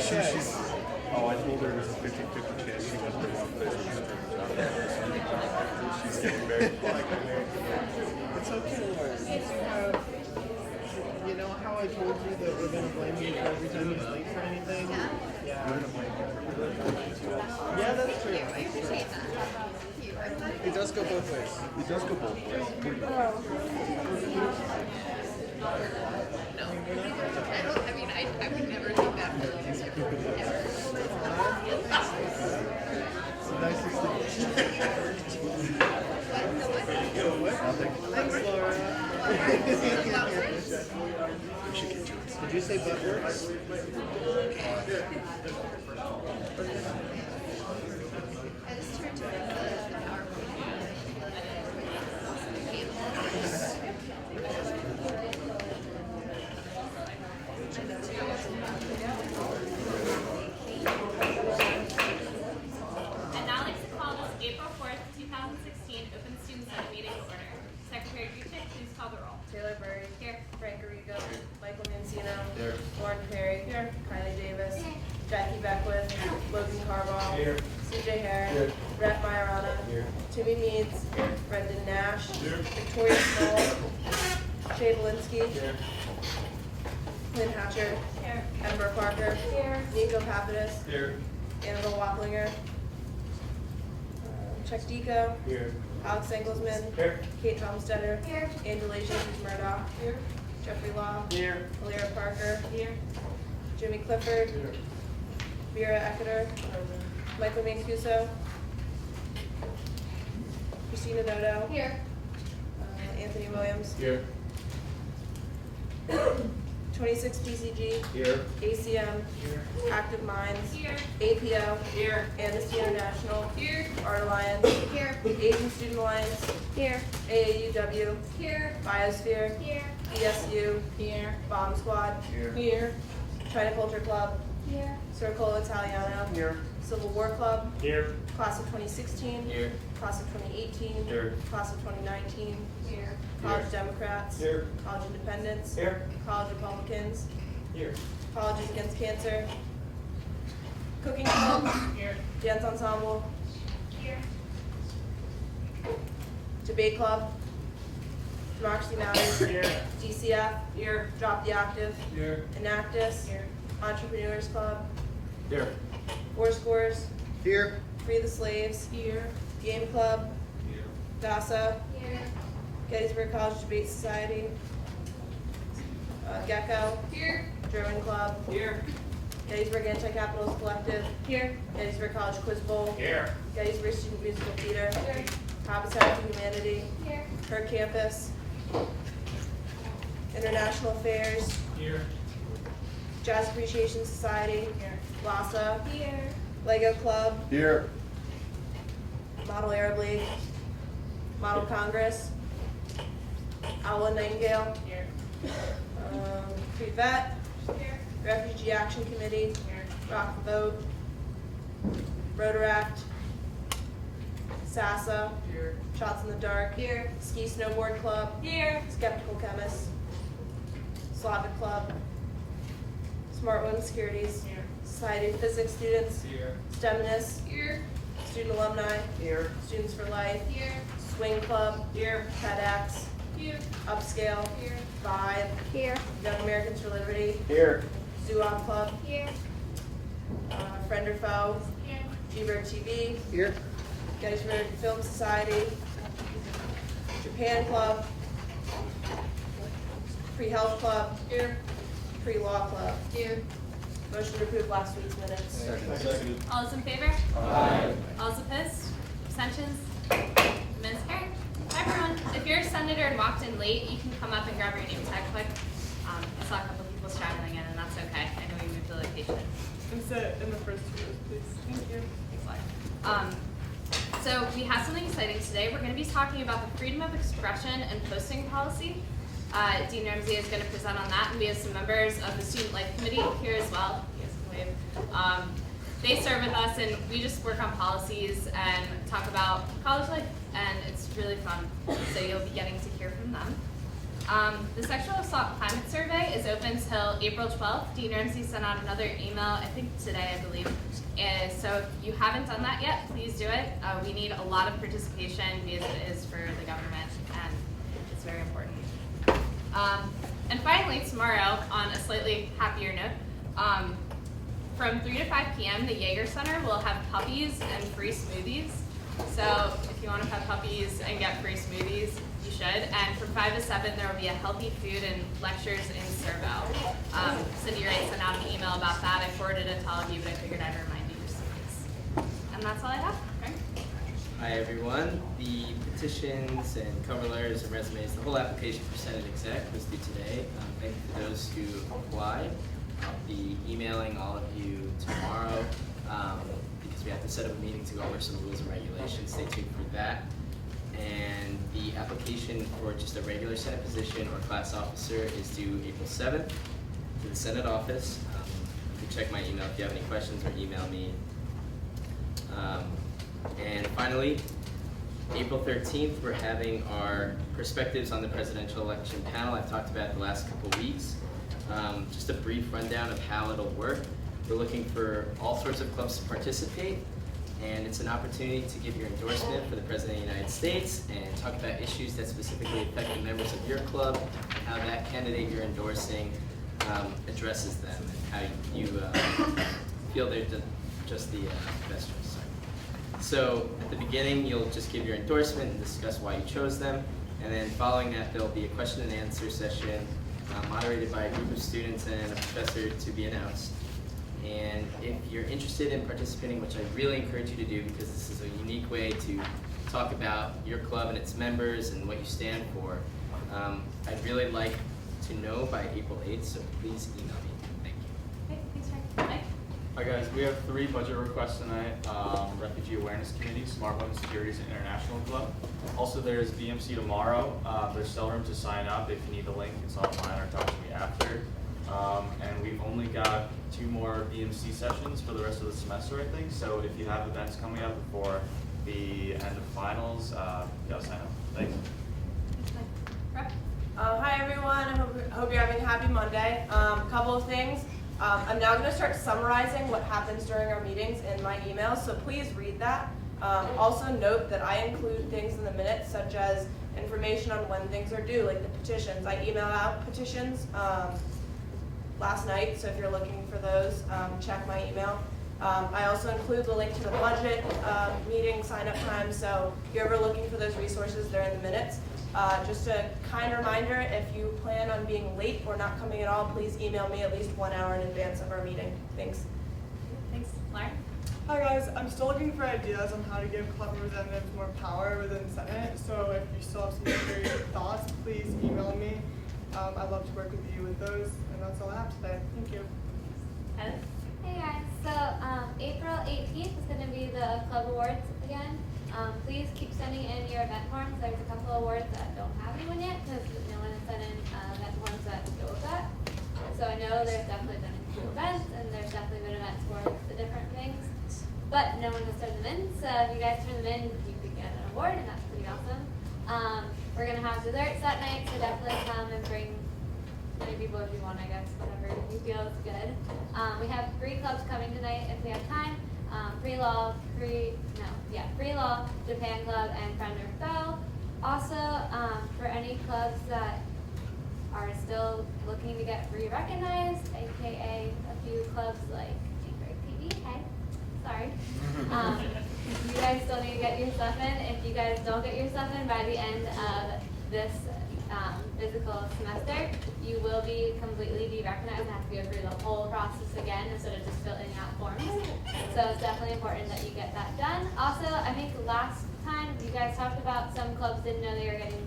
she's. Oh, I told her there's a 50-50 chance she went to the wrong place. She's getting married. It's okay, Lauren. You know how I told you that we're gonna blame you for every time he's late for anything? Yeah. Yeah, that's true. I appreciate that. It does go both ways. It does go both ways. No. I would never think that for you. Ever. It's the nicest thing. Thanks, Laura. Did you say butt works? I just turned to the I'd now like to call this April 4th, 2016 Open Student Senate meeting to order. Secretary Ducic, please call the roll. Taylor Burry. Here. Frank Arrigo. Michael Mancino. Here. Lauren Perry. Here. Kylie Davis. Jackie Beckwith. Logan Carball. CJ Herron. Rhett Majorana. Timmy Meads. Brendan Nash. Victoria Stoll. Shay Belinsky. Lynn Hatcher. Here. Ember Parker. Here. Nico Papadis. Here. Annabelle Waplinger. Chuck Deco. Here. Alex Engelsman. Here. Kate Helmstetter. Here. Angela Murdoch. Here. Jeffrey Law. Here. Alira Parker. Here. Jimmy Clifford. Vera Ecketer. Michael Mancuso. Christina Noto. Here. Anthony Williams. Here. 26 PCG. Here. ACM. Here. Active Minds. Here. APO. Here. Amnesty International. Here. Art Alliance. Here. Asian Student Alliance. Here. AAUW. Here. Biosphere. Here. ESU. Here. Bomb Squad. Here. Here. China Culture Club. Here. Circle Italiano. Here. Civil War Club. Here. Class of 2016. Here. Class of 2018. Here. Class of 2019. Here. College Democrats. Here. College Independents. Here. College Republicans. Here. Colleges Against Cancer. Cooking Club. Here. Dance Ensemble. Here. Debate Club. Democracy Matters. Here. DCF. Here. Drop the Active. Here. Enactus. Here. Entrepreneurs Club. Here. Four Scores. Here. Free the Slaves. Here. Game Club. Here. DASA. Here. Gettysburg College Debate Society. Gecko. Here. German Club. Here. Gettysburg Anti-Capitalist Collective. Here. Gettysburg College Quiz Bowl. Here. Gettysburg Student Musical Theater. Here. Habitat for Humanity. Here. Her Campus. International Affairs. Here. Jazz Appreciation Society. Here. LASA. Here. Lego Club. Here. Model Arab League. Model Congress. Owl Nightingale. Here. Free Vet. Here. Refugee Action Committee. Here. Rock the Vote. Rotaract. SASA. Here. Shots in the Dark. Here. Ski Snowboard Club. Here. Skeptical Chemists. Slavic Club. Smart Women Securities. Here. Society of Physics Students. Here. STEMinist. Here. Student Alumni. Here. Students for Life. Here. Swing Club. Here. TEDx. Here. Upscale. Here. Vibe. Here. Young Americans for Liberty. Here. Zoo-Op Club. Here. Friend or Foe. Here. G-Bird TV. Here. Gettysburg Film Society. Japan Club. Pre-Health Club. Here. Pre-Law Club. Here. Motion to approve last week's minutes. Second. All those in favor? Aye. All those opposed? Abstentions? Minutes carried. Hi everyone. If you're a senator and walked in late, you can come up and grab your name tag quick. I saw a couple people straggling in, and that's okay. I know you moved the location. And sit in the first two rows, please. Thank you. Thanks, Laura. So we have something exciting today. We're going to be talking about the freedom of expression and posting policy. Dean Ramsey is going to present on that, and we have some members of the Student Life Committee here as well. You guys can wave. They serve with us, and we just work on policies and talk about college life, and it's really fun. So you'll be getting to hear from them. The sexual assault climate survey is open till April 12th. Dean Ramsey sent out another email, I think today, I believe. And so if you haven't done that yet, please do it. We need a lot of participation because it is for the government and it's very important. And finally, tomorrow, on a slightly happier note, from 3 to 5 p.m., the Jaeger Center will have puppies and free smoothies. So if you want to have puppies and get free smoothies, you should. And from 5 to 7, there will be a healthy food and lectures in Servo. Cindy Wright sent out an email about that. I forwarded it to all of you, but I figured I'd remind you just in case. And that's all I have. Frank? Hi everyone. The petitions and cover letters and resumes, the whole application for Senate Exec was due today. Thank you for those who applied. I'll be emailing all of you tomorrow because we have to set up a meeting to go over some rules and regulations. Stay tuned for that. And the application for just a regular Senate position or class officer is due April 7th to the Senate office. You can check my email if you have any questions or email me. And finally, April 13th, we're having our perspectives on the presidential election panel. I've talked about it the last couple weeks. Just a brief rundown of how it'll work. We're looking for all sorts of clubs to participate, and it's an opportunity to give your endorsement for the President of the United States and talk about issues that specifically affect the members of your club and how that candidate you're endorsing addresses them and how you feel they're just the best choice. So at the beginning, you'll just give your endorsement and discuss why you chose them, and then following that, there'll be a question and answer session moderated by a group of students and a professor to be announced. And if you're interested in participating, which I really encourage you to do because this is a unique way to talk about your club and its members and what you stand for, I'd really like to know by April 8th, so please email me. Thank you. Great, thanks, Frank. Mike? Hi guys, we have 3 budget requests tonight. Refugee Awareness Committee, Smart Home Securities and International Club. Also there's BMC tomorrow. There's still room to sign up if you need the link. It's online or talk to me after. And we've only got 2 more BMC sessions for the rest of the semester, I think. So if you have events coming up before the end of finals, you gotta sign up. Thanks. Thanks, Mike. Rep? Hi everyone, I hope you're having a happy Monday. Couple of things. I'm now going to start summarizing what happens during our meetings in my emails, so please read that. Also note that I include things in the minutes such as information on when things are due, like the petitions. I email out petitions last night, so if you're looking for those, check my email. I also include the link to the budget meeting sign-up time, so if you're ever looking for those resources, they're in the minutes. Just a kind reminder, if you plan on being late or not coming at all, please email me at least 1 hour in advance of our meeting. Thanks. Thanks. Lauren? Hi guys, I'm still looking for ideas on how to give club representatives more power within Senate. So if you still have some great thoughts, please email me. I'd love to work with you with those, and that's all I have today. Thank you. Heather? Hey guys, so April 18th is going to be the club awards again. Please keep sending in your event forms. There's a couple of awards that don't have anyone yet because no one has sent in event forms that go with that. So I know there's definitely been a few events and there's definitely been events for the different things, but no one has turned them in. So if you guys turn them in, you could get an award, and that's pretty awesome. We're going to have desserts that night, so definitely come and bring many people if you want, I guess, whatever you feel is good. We have 3 clubs coming tonight if we have time. Free Law, Japan Club, and Friend or Foe. Also, for any clubs that are still looking to get re-recognized, aka a few clubs like Jaybreak TV, hey, sorry. You guys still need to get your stuff in. If you guys don't get your stuff in by the end of this physical semester, you will be completely de-recognized and have to go through the whole process again instead of just filling out forms. So it's definitely important that you get that done. Also, I think last time you guys talked about some clubs didn't know they were getting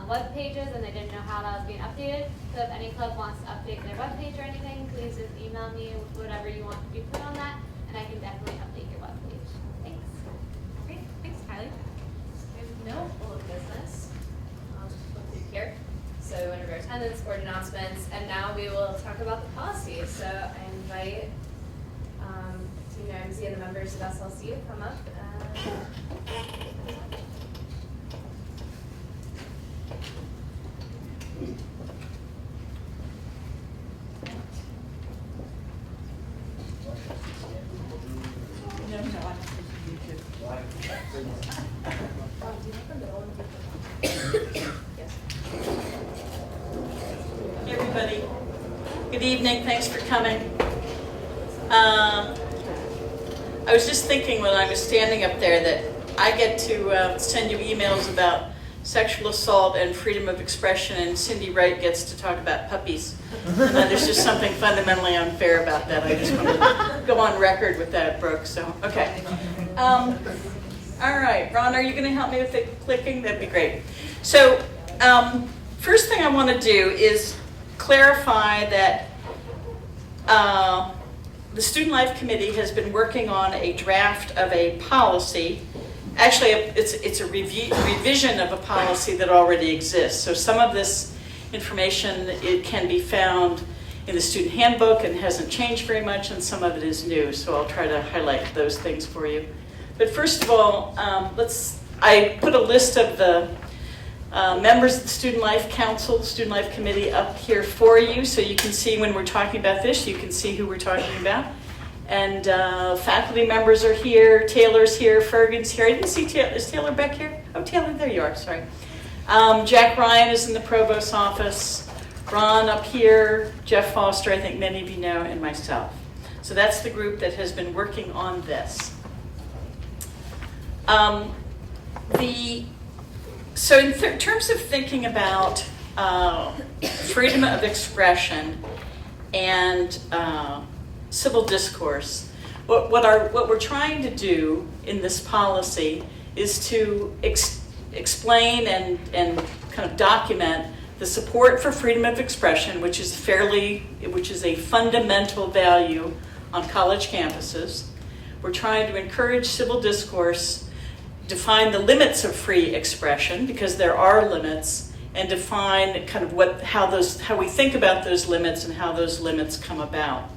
web pages and they didn't know how that was being updated. So if any club wants to update their web page or anything, please just email me with whatever you want to be put on that, and I can definitely update your web page. Thanks. Great. Thanks, Kylie. We have no old business. I'll just flip through here. So under our attendance, board announcements, and now we will talk about the policy. So I invite Dean Ramsey and the members of SLC to come up. Hey everybody, good evening, thanks for coming. I was just thinking when I was standing up there that I get to send you emails about sexual assault and freedom of expression, and Cindy Wright gets to talk about puppies. And there's just something fundamentally unfair about that. I just want to go on record with that, Brooke, so, okay. All right, Ron, are you going to help me with the clicking? That'd be great. So, first thing I want to do is clarify that the Student Life Committee has been working on a draft of a policy. Actually, it's a revision of a policy that already exists. So some of this information, it can be found in the student handbook and hasn't changed very much, and some of it is new. So I'll try to highlight those things for you. But first of all, I put a list of the members of the Student Life Council, Student Life Committee up here for you, so you can see when we're talking about this, you can see who we're talking about. And faculty members are here, Taylor's here, Fergan's here. I didn't see Taylor. Is Taylor back here? Oh, Taylor, there you are, sorry. Jack Ryan is in the provost's office. Ron up here, Jeff Foster, I think many of you know, and myself. So that's the group that has been working on this. So in terms of thinking about freedom of expression and civil discourse, what we're trying to do in this policy is to explain and kind of document the support for freedom of expression, which is a fundamental value on college campuses. We're trying to encourage civil discourse, define the limits of free expression, because there are limits, and define kind of how we think about those limits and how those limits come about.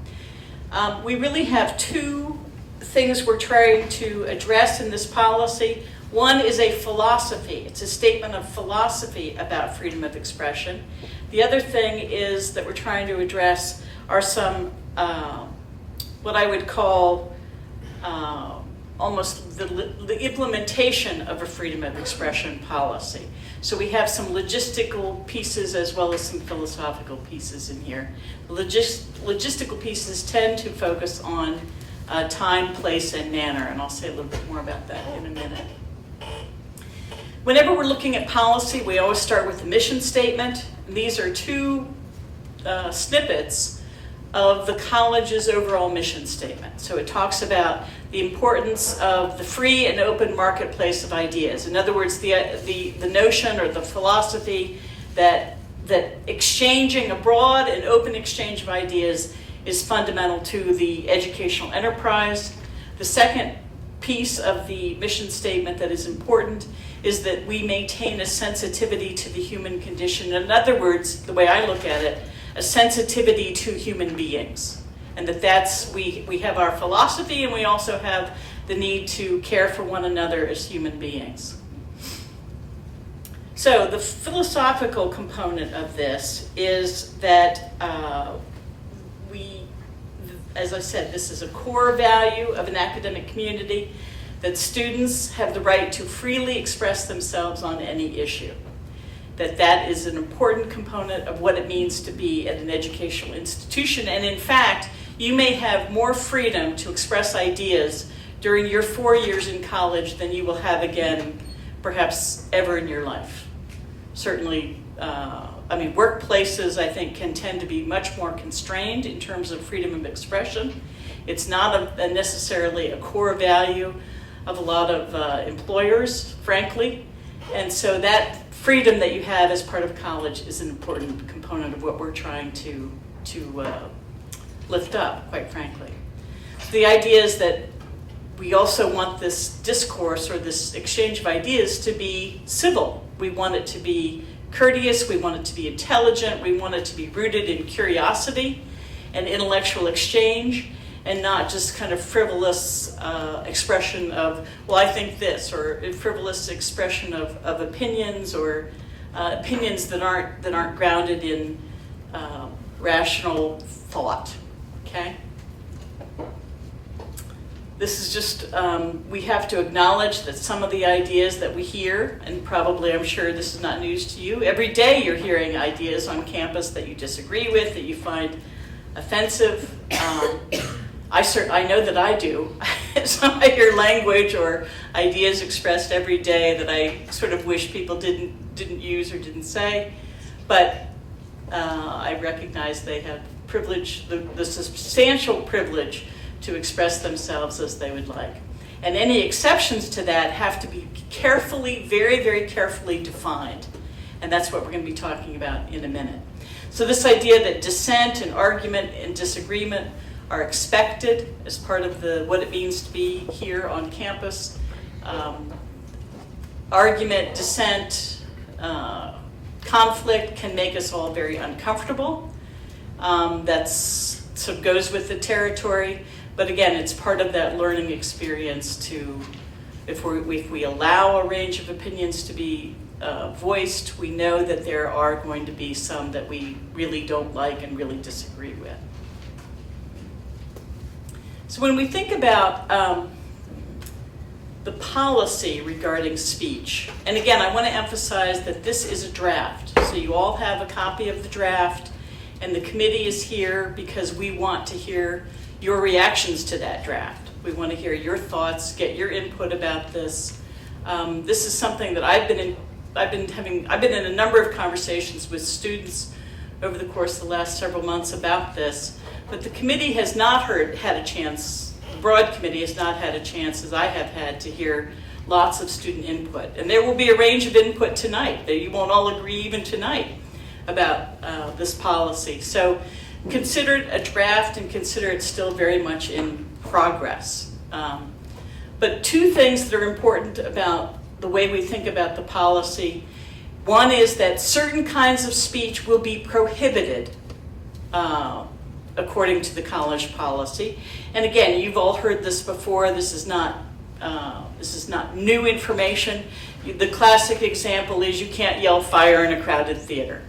We really have two things we're trying to address in this policy. One is a philosophy. It's a statement of philosophy about freedom of expression. The other thing is that we're trying to address are some, what I would call almost the implementation of a freedom of expression policy. So we have some logistical pieces as well as some philosophical pieces in here. Logistical pieces tend to focus on time, place, and manner, and I'll say a little bit more about that in a minute. Whenever we're looking at policy, we always start with the mission statement. And these are two snippets of the college's overall mission statement. So it talks about the importance of the free and open marketplace of ideas. In other words, the notion or the philosophy that exchanging a broad and open exchange of ideas is fundamental to the educational enterprise. The second piece of the mission statement that is important is that we maintain a sensitivity to the human condition. In other words, the way I look at it, a sensitivity to human beings. And we have our philosophy, and we also have the need to care for one another as human beings. So the philosophical component of this is that as I said, this is a core value of an academic community, that students have the right to freely express themselves on any issue. That is an important component of what it means to be at an educational institution. And in fact, you may have more freedom to express ideas during your 4 years in college than you will have perhaps ever in your life. Certainly, workplaces, I think, can tend to be much more constrained in terms of freedom of expression. It's not necessarily a core value of a lot of employers, frankly. And so that freedom that you have as part of college is an important component of what we're trying to lift up, quite frankly. So the idea is that we also want this discourse or this exchange of ideas to be civil. We want it to be courteous, we want it to be intelligent, we want it to be rooted in curiosity and intellectual exchange, and not just kind of frivolous expression of, well, I think this, or a frivolous expression of opinions, or opinions that aren't grounded in rational thought. Okay. This is just, we have to acknowledge that some of the ideas that we hear, and probably I'm sure this is not news to you, every day you're hearing ideas on campus that you disagree with, that you find offensive. I know that I do. So I hear language or ideas expressed every day that I sort of wish people didn't use or didn't say. But I recognize they have privilege, the substantial privilege to express themselves as they would like. And any exceptions to that have to be carefully, very, very carefully defined. And that's what we're going to be talking about in a minute. So this idea that dissent and argument and disagreement are expected as part of what it means to be here on campus. Argument, dissent, conflict can make us all very uncomfortable. That's sort of goes with the territory. But again, it's part of that learning experience to, if we allow a range of opinions to be voiced, we know that there are going to be some that we really don't like and really disagree with. So when we think about the policy regarding speech, and again, I want to emphasize that this is a draft. So you all have a copy of the draft, and the committee is here because we want to hear your reactions to that draft. We want to hear your thoughts, get your input about this. This is something that I've been in a number of conversations with students over the course of the last several months about this, but the committee has not had a chance, the broad committee has not had a chance, as I have had, to hear lots of student input. And there will be a range of input tonight, that you won't all agree even tonight about this policy. So consider it a draft and consider it still very much in progress. But two things that are important about the way we think about the policy. One is that certain kinds of speech will be prohibited according to the college policy. And again, you've all heard this before. This is not new information. The classic example is you can't yell fire in a crowded theater.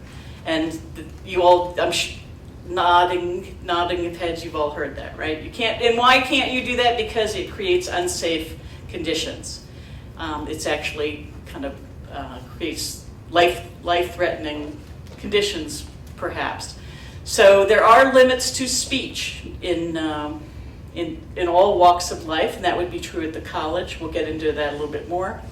And you all, nodding of heads, you've all heard that, right? You can't, and why can't you do that? Because it creates unsafe conditions. It's actually kind of creates life-threatening conditions, perhaps. So there are limits to speech in all walks of life, and that would be true at the college. We'll get into that a little bit more.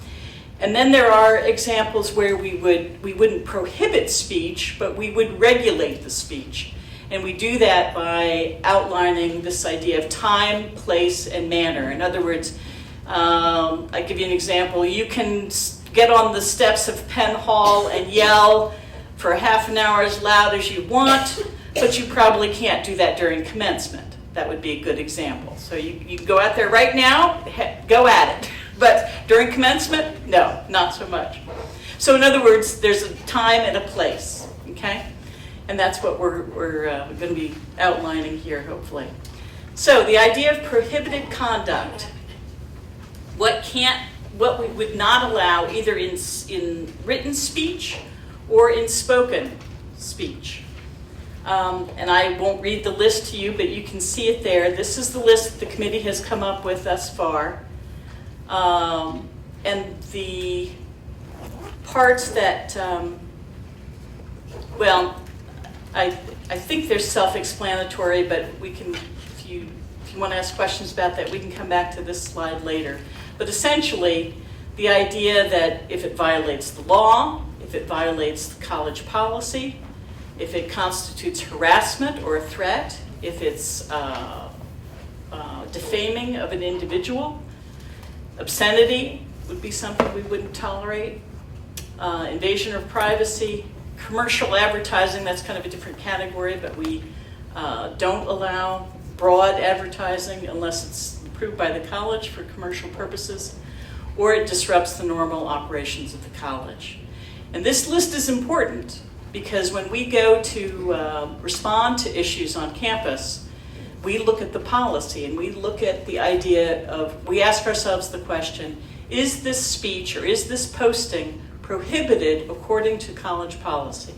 And then there are examples where we wouldn't prohibit speech, but we would regulate the speech. And we do that by outlining this idea of time, place, and manner. In other words, I'll give you an example. You can get on the steps of Penn Hall and yell for half an hour as loud as you want, but you probably can't do that during commencement. That would be a good example. So you go out there right now, go at it. But during commencement, no, not so much. So in other words, there's a time and a place, okay? And that's what we're going to be outlining here, hopefully. So the idea of prohibited conduct, what we would not allow either in written speech or in spoken speech. And I won't read the list to you, but you can see it there. This is the list that the committee has come up with thus far. And the parts that, well, I think they're self-explanatory, but we can, if you want to ask questions about that, we can come back to this slide later. But essentially, the idea that if it violates the law, if it violates the college policy, if it constitutes harassment or a threat, if it's defaming of an individual, obscenity would be something we wouldn't tolerate, invasion of privacy, commercial advertising, that's kind of a different category, but we don't allow broad advertising unless it's approved by the college for commercial purposes, or it disrupts the normal operations of the college. And this list is important because when we go to respond to issues on campus, we look at the policy and we look at the idea of, we ask ourselves the question, is this speech or is this posting prohibited according to college policy?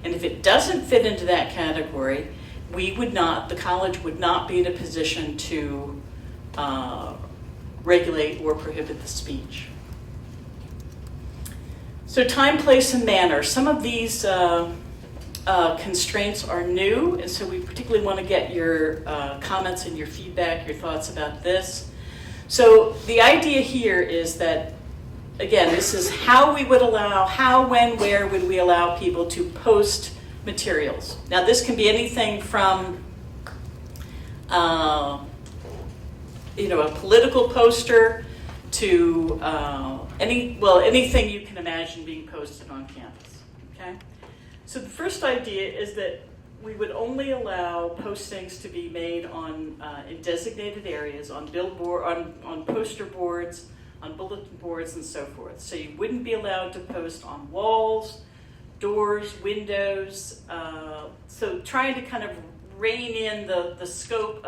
And if it doesn't fit into that category, the college would not be in a position to regulate or prohibit the speech. So time, place, and manner. Some of these constraints are new, and so we particularly want to get your comments and your feedback, your thoughts about this. So the idea here is that, again, this is how we would allow, how, when, where would we allow people to post materials. Now this can be anything from a political poster to anything you can imagine being posted on campus, okay? So the first idea is that we would only allow postings to be made on in designated areas, on billboard, on poster boards, on bulletin boards, and so forth. So you wouldn't be allowed to post on walls, doors, windows. So trying to kind of rein in the scope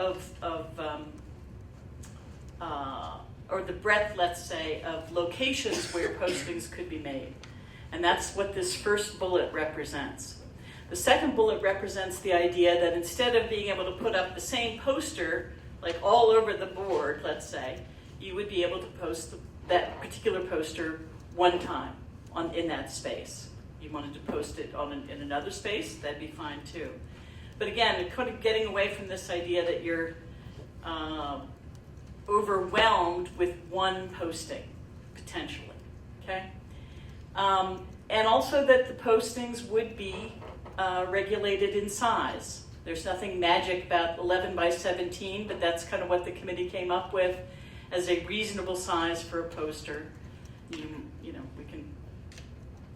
or the breadth, let's say, of locations where postings could be made. And that's what this first bullet represents. The second bullet represents the idea that instead of being able to put up the same poster, like all over the board, let's say, you would be able to post that particular poster one time in that space. You wanted to post it in another space, that'd be fine too. But again, kind of getting away from this idea that you're overwhelmed with one posting, potentially, okay? And also that the postings would be regulated in size. There's nothing magic about 11 by 17, but that's kind of what the committee came up with as a reasonable size for a poster.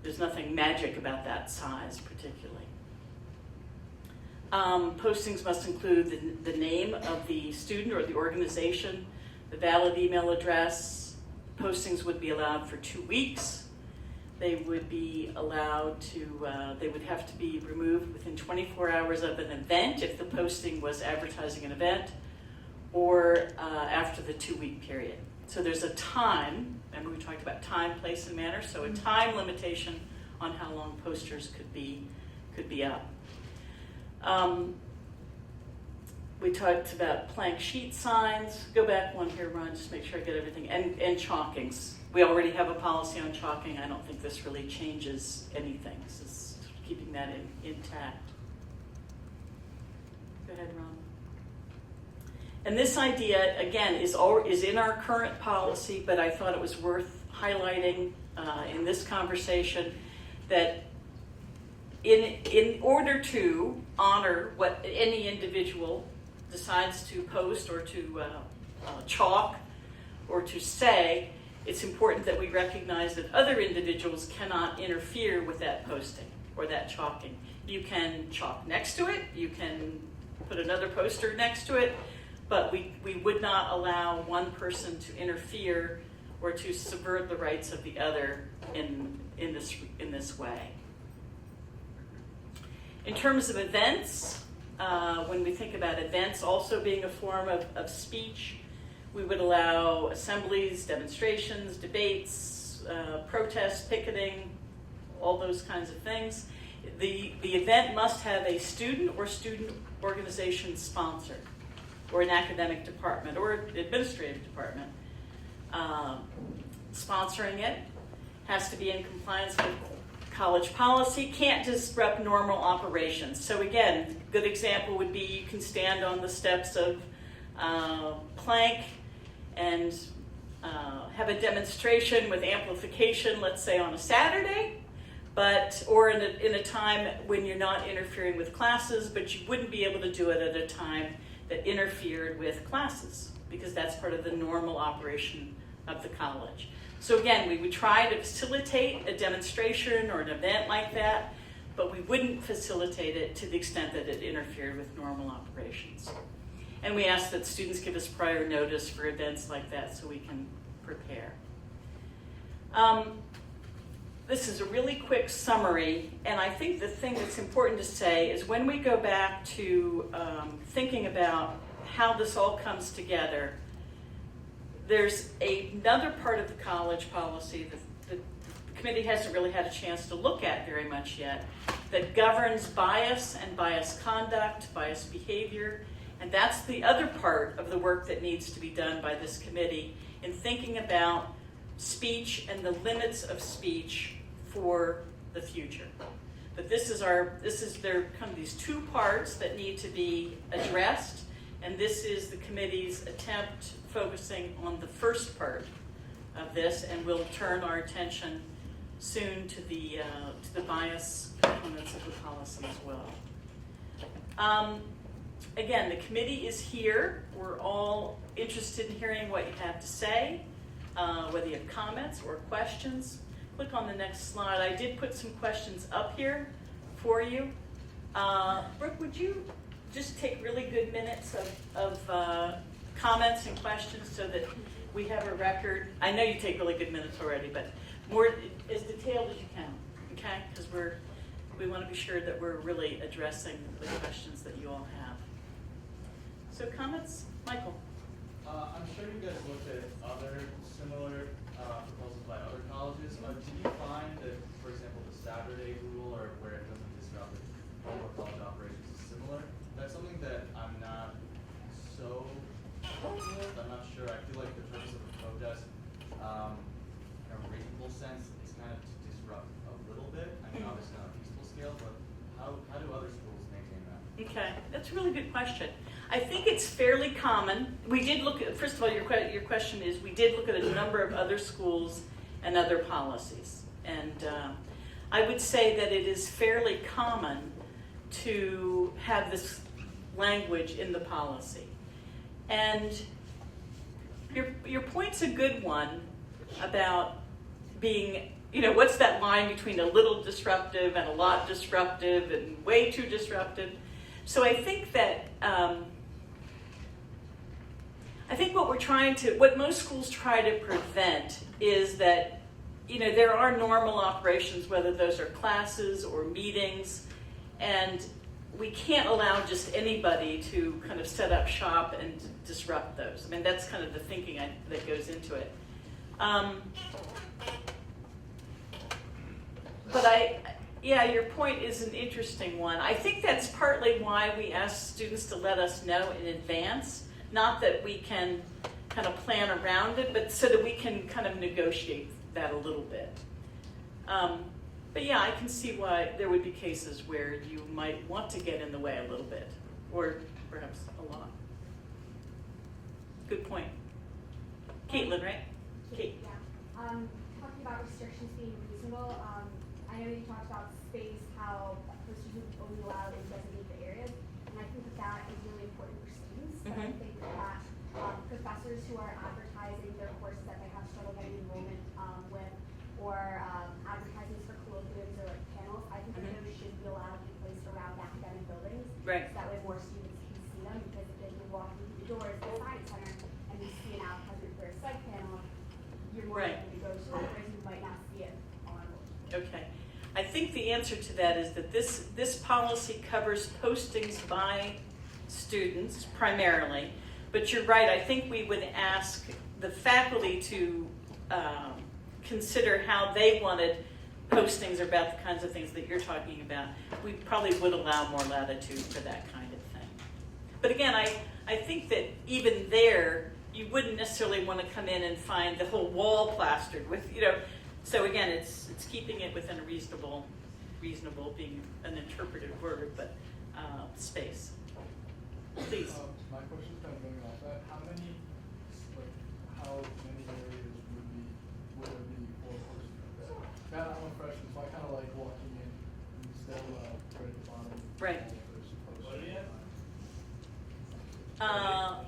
There's nothing magic about that size particularly. Postings must include the name of the student or the organization, the valid email address. Postings would be allowed for 2 weeks. They would be allowed to, they would have to be removed within 24 hours of an event if the posting was advertising an event, or after the 2-week period. So there's a time, remember we talked about time, place, and manner, so a time limitation on how long posters could be up. We talked about plank sheet signs. Go back one here, Ron, just make sure I get everything. And chalkings. We already have a policy on chalking. I don't think this really changes anything. This is keeping that intact. Go ahead, Ron. And this idea, again, is in our current policy, but I thought it was worth highlighting in this conversation that in order to honor what any individual decides to post or to chalk or to say, it's important that we recognize that other individuals cannot interfere with that posting or that chalking. You can chalk next to it, you can put another poster next to it, but we would not allow one person to interfere or to subvert the rights of the other in this way. In terms of events, when we think about events also being a form of speech, we would allow assemblies, demonstrations, debates, protests, picketing, all those kinds of things. The event must have a student or student organization sponsor, or an academic department, or an administrative department sponsoring it. Has to be in compliance with college policy, can't disrupt normal operations. So again, a good example would be you can stand on the steps of Plank and have a demonstration with amplification, let's say on a Saturday, or in a time when you're not interfering with classes, but you wouldn't be able to do it at a time that interfered with classes, because that's part of the normal operation of the college. So again, we would try to facilitate a demonstration or an event like that, but we wouldn't facilitate it to the extent that it interfered with normal operations. And we ask that students give us prior notice for events like that so we can prepare. This is a really quick summary, and I think the thing that's important to say is when we go back to thinking about how this all comes together, there's another part of the college policy that the committee hasn't really had a chance to look at very much yet, that governs bias and bias conduct, bias behavior, and that's the other part of the work that needs to be done by this committee in thinking about speech and the limits of speech for the future. But there kind of these two parts that need to be addressed, and this is the committee's attempt focusing on the first part of this, and we'll turn our attention soon to the bias components of the policy as well. Again, the committee is here. We're all interested in hearing what you have to say, whether you have comments or questions. Click on the next slide. I did put some questions up here for you. Brooke, would you just take really good minutes of comments and questions so that we have a record? I know you take really good minutes already, but more as detailed as you can, okay? Because we want to be sure that we're really addressing the questions that you all have. So comments? Michael? I'm sure you guys looked at other similar proposals by other colleges. Did you find that, for example, the Saturday rule, or where it doesn't disrupt normal college operations, is similar? That's something that I'm not so comfortable with. I'm not sure. I feel like the purpose of a protest, in a reasonable sense, is kind of to disrupt a little bit. I mean, obviously on a peaceful scale, but how do other schools maintain that? Okay, that's a really good question. I think it's fairly common. We did look at, first of all, your question is, we did look at a number of other schools and other policies. And I would say that it is fairly common to have this language in the policy. And your point's a good one about being, what's that line between a little disruptive and a lot disruptive and way too disruptive? So I think that, what most schools try to prevent is that, there are normal operations, whether those are classes or meetings, and we can't allow just anybody to kind of set up shop and disrupt those. I mean, that's kind of the thinking that goes into it. Your point is an interesting one. I think that's partly why we ask students to let us know in advance, not that we can kind of plan around it, but so that we can kind of negotiate that a little bit. But yeah, I can see why there would be cases where you might want to get in the way a little bit, or perhaps a lot. Good point. Caitlin, right? Kate. Yeah. Talking about restrictions being reasonable, I know you talked about space, how posters would be only allowed in designated areas, and I think that is really important for students. But I think that professors who are advertising their courses that they have struggle getting enrollment with, or advertisements for colloquiums or like panels, I think that those should be allowed to be placed around academic buildings. Right. So that way more students can see them, because if you're walking through the doors of the science center and you see an advertisement for a psych panel, you're more likely to go to it, whereas you might not see it on. Okay. I think the answer to that is that this policy covers postings by students primarily, but you're right. I think we would ask the faculty to consider how they wanted postings about the kinds of things that you're talking about. We probably would allow more latitude for that kind of thing. But again, I think that even there, you wouldn't necessarily want to come in and find the whole wall plastered with, so again, it's keeping it within a reasonable being an interpretive word, but space. Please. My question is kind of going off that. How many areas would there be for posting like that? Now I'm a freshman, so I kind of like walking in and still right at the bottom. Right. What do you have?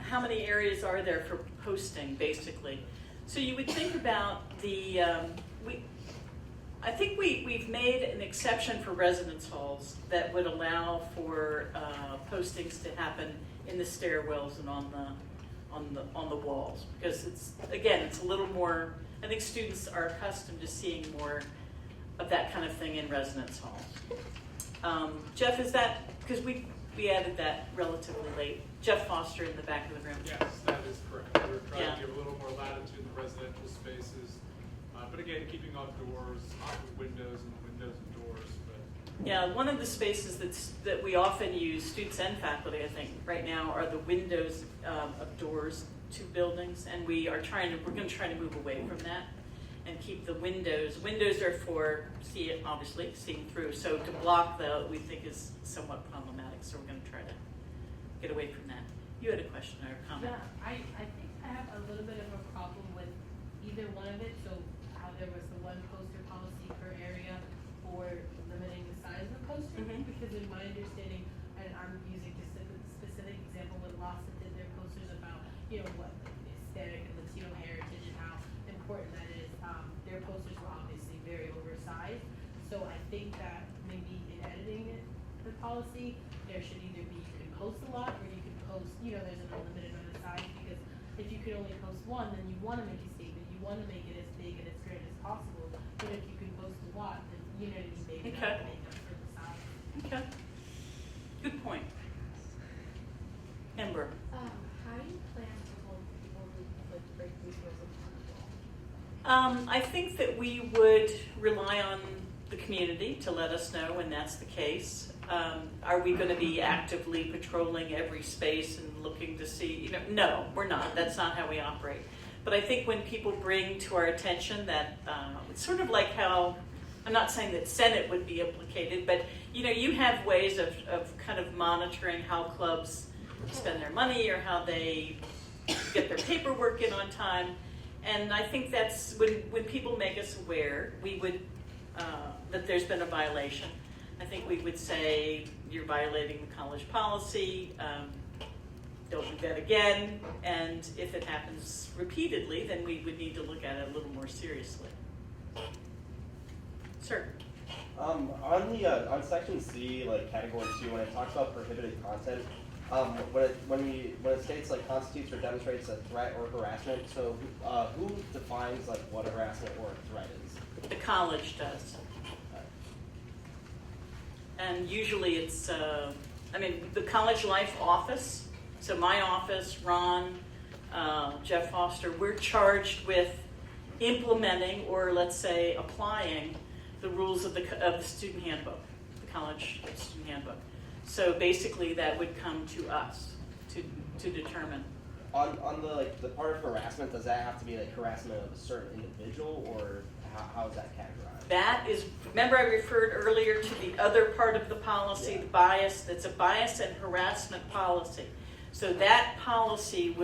How many areas are there for posting, basically? So you would think about the, I think we've made an exception for residence halls that would allow for postings to happen in the stairwells and on the walls, because it's a little more. I think students are accustomed to seeing more of that kind of thing in residence halls. Jeff, is that because we added that relatively late? Jeff Foster in the back of the room. Yes, that is correct. We're trying to give a little more latitude in the residential spaces, but again, keeping off doors, off of windows and doors. But yeah, one of the spaces that we often use, students and faculty, I think, right now, are the windows of doors two buildings, and we're going to try to move away from that and keep the windows. Windows are for obviously seeing through. So to block we think is somewhat problematic. So we're going to try to get away from that. You had a question or a comment? Yeah, I think I have a little bit of a problem with either one of it. So how there was the one poster policy per area for limiting the size of the poster. Mhm. Because in my understanding, and I'm using just a specific example with LASA did their posters about, what like, the aesthetic and Latino heritage and how important that is. Their posters were obviously very oversized. So I think that maybe in editing the policy, there should either be you can post a lot or you can post, there's an unlimited amount of size, because if you can only post one, then you want to make a statement. You want to make it as big and as great as possible. But if you can post a lot, then maybe Okay. not make up for the size. Okay. Good point. Ember. How do you plan to hold people who like break these rules accountable? I think that we would rely on the community to let us know when that's the case. Are we going to be actively patrolling every space and looking to see? No, we're not. That's not how we operate. But I think when people bring to our attention that it's sort of like how, I'm not saying that Senate would be implicated, but you have ways of kind of monitoring how clubs spend their money or how they get their paperwork in on time. And I think that's when people make us aware, we would that there's been a violation. I think we would say you're violating the college policy. Don't do that again. And if it happens repeatedly, then we would need to look at it a little more seriously. Sir. On section C, like category 2, when it talks about prohibited content, when it states like constitutes or demonstrates a threat or harassment, so who defines like what harassment or threat is? The college does. And usually it's, the College Life office, so my office, Ron, Jeff Foster, we're charged with implementing or let's say applying the rules of the student handbook, the college student handbook. So basically that would come to us to determine. On the part of harassment, does that have to be like harassment of a certain individual, or how is that categorized? That is, remember I referred earlier to the other part of the policy, the bias, that's a bias and harassment policy. So that policy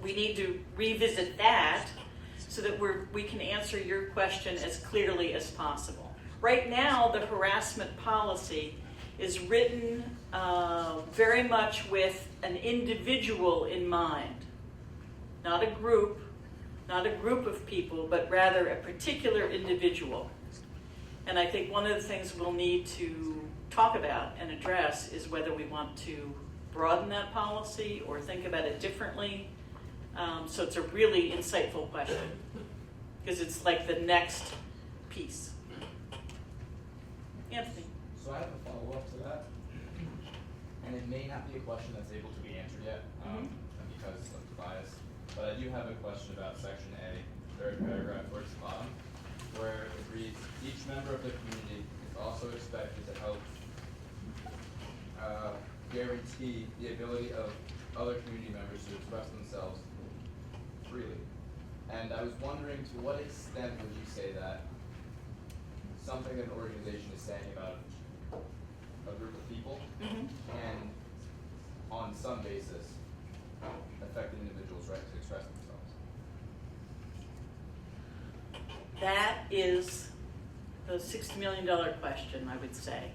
we need to revisit that so that we can answer your question as clearly as possible. Right now, the harassment policy is written very much with an individual in mind, not a group of people, but rather a particular individual. And I think one of the things we'll need to talk about and address is whether we want to broaden that policy or think about it differently. So it's a really insightful question because it's like the next piece. Anthony. So I have a follow-up to that, and it may not be a question that's able to be answered yet because of the bias, but I do have a question about section A, third paragraph towards the bottom, where it reads, each member of the community is also expected to help guarantee the ability of other community members to express themselves freely. And I was wondering, to what extent would you say that something that an organization is saying about a group of people can, on some basis, affect an individual's right to express themselves? That is the $60 million question, I would say.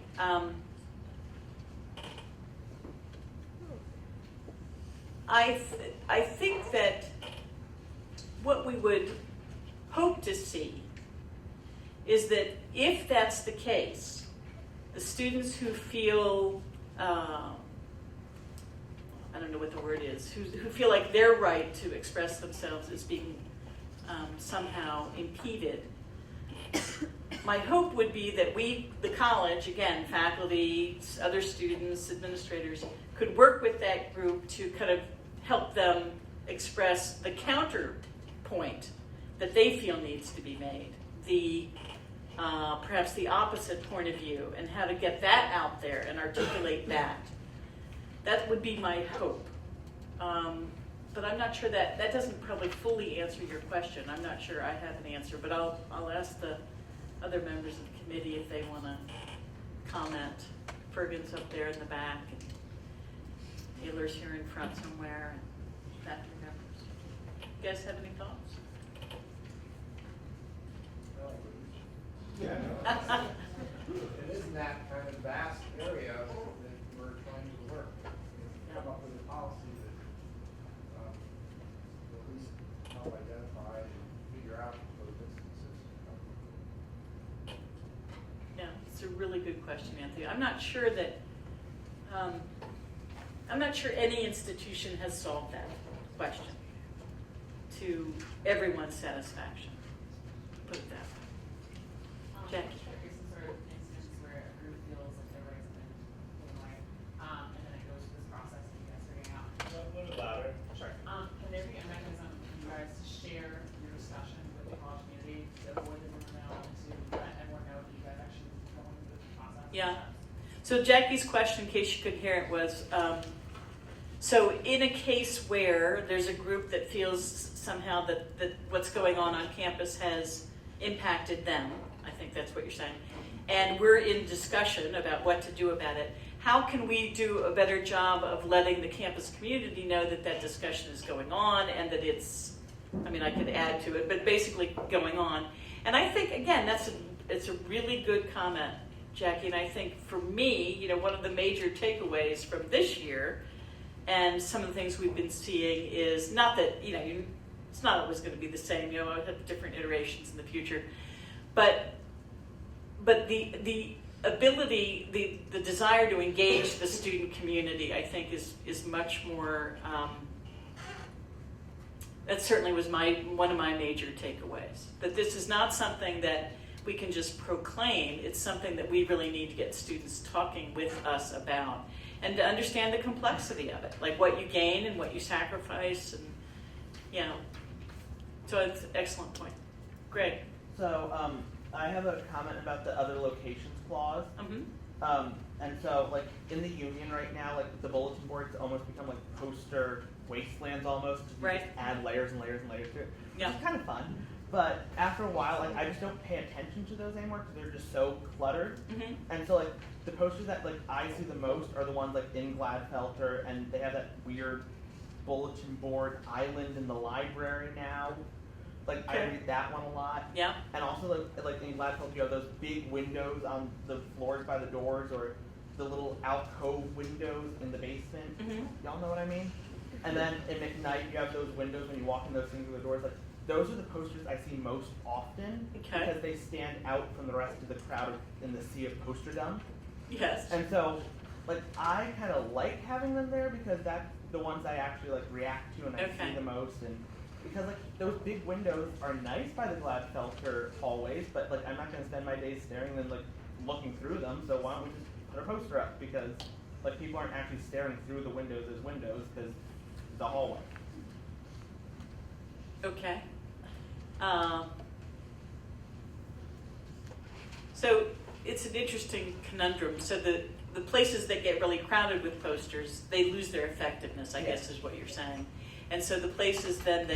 I think that what we would hope to see is that if that's the case, the students who feel, I don't know what the word is, who feel like their right to express themselves is being somehow impeded, my hope would be that we, the college, again, faculty, other students, administrators, could work with that group to kind of help them express the counterpoint that they feel needs to be made, perhaps the opposite point of view, and how to get that out there and articulate that. That would be my hope. but I'm not sure that doesn't probably fully answer your question. I'm not sure I have an answer, but I'll ask the other members of the committee if they want to comment. Ferguson's up there in the back, and Taylor's here in front somewhere, and faculty members. You guys have any thoughts? Yeah. It is in that kind of vast area that we're trying to work. Come up with a policy that at least help identify and figure out those instances. Yeah, it's a really good question, Anthony. I'm not sure that, I'm not sure any institution has solved that question to everyone's satisfaction. Put it that way. Jackie. There is some sort of instance where a group feels like their rights have been taken away, and then it goes through this process and you guys figuring out. A little louder. Sure. Can there be a mechanism for you guys to share your discussion with the college community to avoid the rumor mill and to let everyone know that you guys actually going through the process? Yeah. So Jackie's question, in case you couldn't hear it, was, so in a case where there's a group that feels somehow that what's going on campus has impacted them, I think that's what you're saying, and we're in discussion about what to do about it, how can we do a better job of letting the campus community know that that discussion is going on and that it's, I mean, I could add to it, but basically going on. And I think, again, it's a really good comment, Jackie, and I think for me, you know, one of the major takeaways from this year and some of the things we've been seeing is not that, you know, it's not always going to be the same, you know, I'll have different iterations in the future, but the ability, the desire to engage the student community, I think is much more, that certainly was one of my major takeaways, that this is not something that we can just proclaim, it's something that we really need to get students talking with us about and to understand the complexity of it, like what you gain and what you sacrifice, and, you know, so it's an excellent point. Greg. So I have a comment about the other locations clause. Mm-hmm. And so, like, in the union right now, like, the bulletin boards almost become like poster wastelands almost. You right. Just add layers and layers and layers to it. Yeah. It's kind of fun. But after a while, like, I just don't pay attention to those anymore because they're just so cluttered. Mm-hmm. And so, like, the posters that, like, I see the most are the ones, like, in Gladfelter, and they have that weird bulletin board island in the library now. Like, I read that one a lot. Yeah. And also, like in Gladfelter, you have those big windows on the floors by the doors, or the little alcove windows in the basement. Mm-hmm. Y'all know what I mean? And then in McKnight, you have those windows when you walk in those things with the doors. Like, those are the posters I see most often because they stand out from the rest of the crowd in the sea of posterdom. Yes. And so, like, I kind of like having them there because that's the ones I actually, like, react to and I see the most. And because, like, those big windows are nice by the Gladfelter hallways, but, like, I'm not going to spend my days staring and, like, looking through them, so why don't we just put a poster up? Because, like, people aren't actually staring through the windows as windows because the hallway. Okay. So it's an interesting conundrum. So the places that get really crowded with posters, they lose their effectiveness, I guess is what you're saying. And so the places then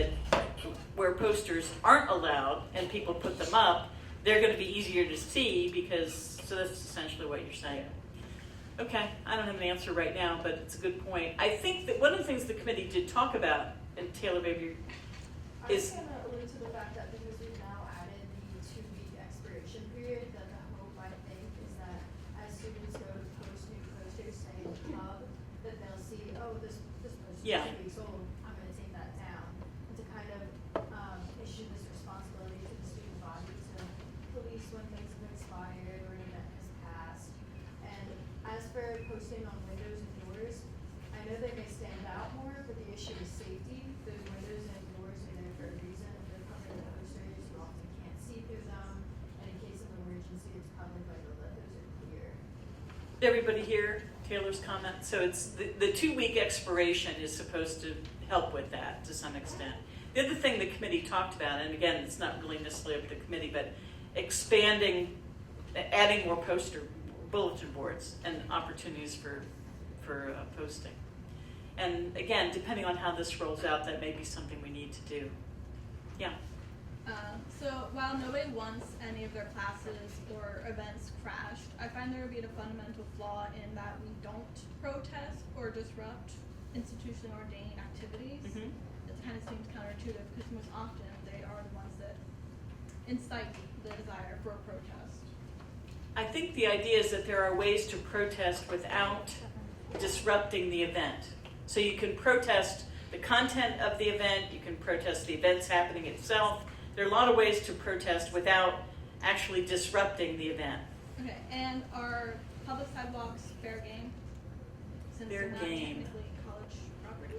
where posters aren't allowed and people put them up, they're going to be easier to see because, so that's essentially what you're saying. Okay, I don't have an answer right now, but it's a good point. I think that one of the things the committee did talk about, and Taylor, maybe I was going to allude to the fact that because we've now added the 2-week expiration period, that the hope, I think, is that as students go to post new posters, say in the club, that they'll see, oh, this poster is 2 weeks old, I'm going to take that down. And to kind of issue this responsibility to the student body to police when things have expired or an event has passed. And as for posting on windows and doors, I know they may stand out more, but the issue is safety. Those windows and doors are there for a reason. If they're covered in posters, you often can't see through them. And in case of emergency, it's probably vital that those are clear. everybody hear Taylor's comment? So it's the 2-week expiration is supposed to help with that to some extent. The other thing the committee talked about, and again, it's not really necessarily up to the committee, but expanding, adding more bulletin boards and opportunities for posting. And again, depending on how this rolls out, that may be something we need to do. Yeah. So while nobody wants any of their classes or events crashed, I find there would be a fundamental flaw in that we don't protest or disrupt institution ordained activities. Mhm. It kind of seems counterintuitive because most often they are the ones that incite the desire for a protest. I think the idea is that there are ways to protest without disrupting the event. So you can protest the content of the event, you can protest the events happening itself. There are a lot of ways to protest without actually disrupting the event. Okay, and are public sidewalks fair game? Since Fair they're not game. technically college property?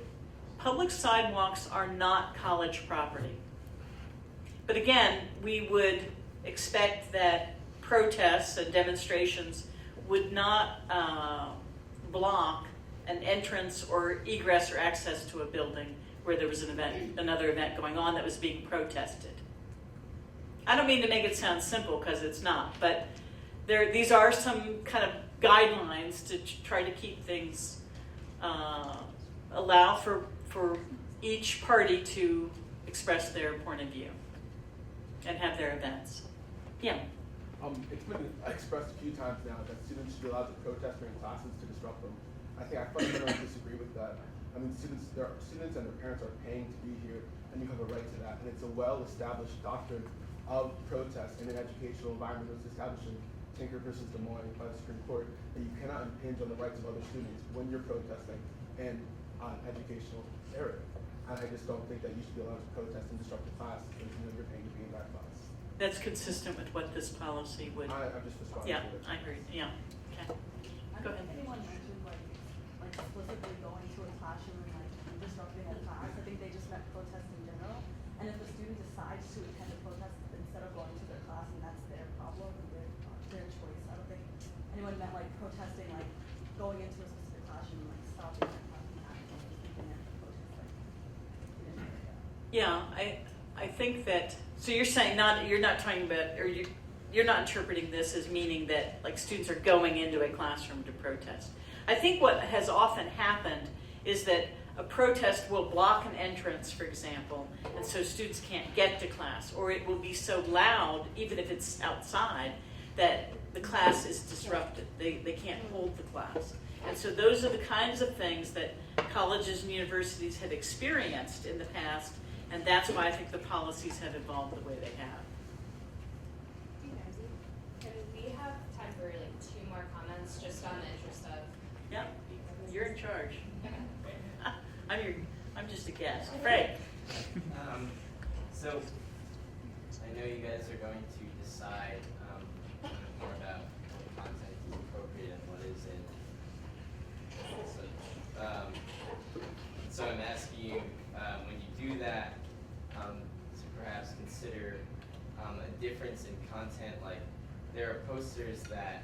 Public sidewalks are not college property. But again, we would expect that protests and demonstrations would not block an entrance or egress or access to a building where there was an event, another event going on that was being protested. I don't mean to make it sound simple because it's not, but these are some kind of guidelines to try to keep things, allow for each party to express their point of view and have their events. Yeah. It's been expressed a few times now that students should be allowed to protest during classes to disrupt them. I think I fundamentally disagree with that. I mean, students and their parents are paying to be here, and you have a right to that. And it's a well-established doctrine of protest in an educational environment that was established in Tinker versus Des Moines by the Supreme Court, that you cannot impinge on the rights of other students when you're protesting in an educational area. And I just don't think that you should be allowed to protest and disrupt the class because you're paying to be in that class. That's consistent with what this policy would. I'm just responding Yeah, to it. I agree. Yeah. Okay. Go ahead. Anyone mentioned like explicitly going to a classroom and like disrupting a class? I think they just meant protest in general. And if a student decides to attend a protest instead of going to their class, and that's their problem and their choice. I don't think anyone meant like protesting, like going into a specific classroom and like stopping that class from happening. Thinking that protest like. Yeah, I think that. So you're saying you're not talking about, or you're not interpreting this as meaning that like students are going into a classroom to protest. I think what has often happened is that a protest will block an entrance, for example, and so students can't get to class, or it will be so loud, even if it's outside, that the class is disrupted. They can't hold the class. And so those are the kinds of things that colleges and universities have experienced in the past, and that's why I think the policies have evolved the way they have. Can we have time for like 2 more comments, just on the interest of? Yeah, you're in charge. I'm just a guest. Frank. So I know you guys are going to decide more about what content is appropriate and what isn't. So I'm asking you, when you do that, to perhaps consider a difference in content. Like there are posters that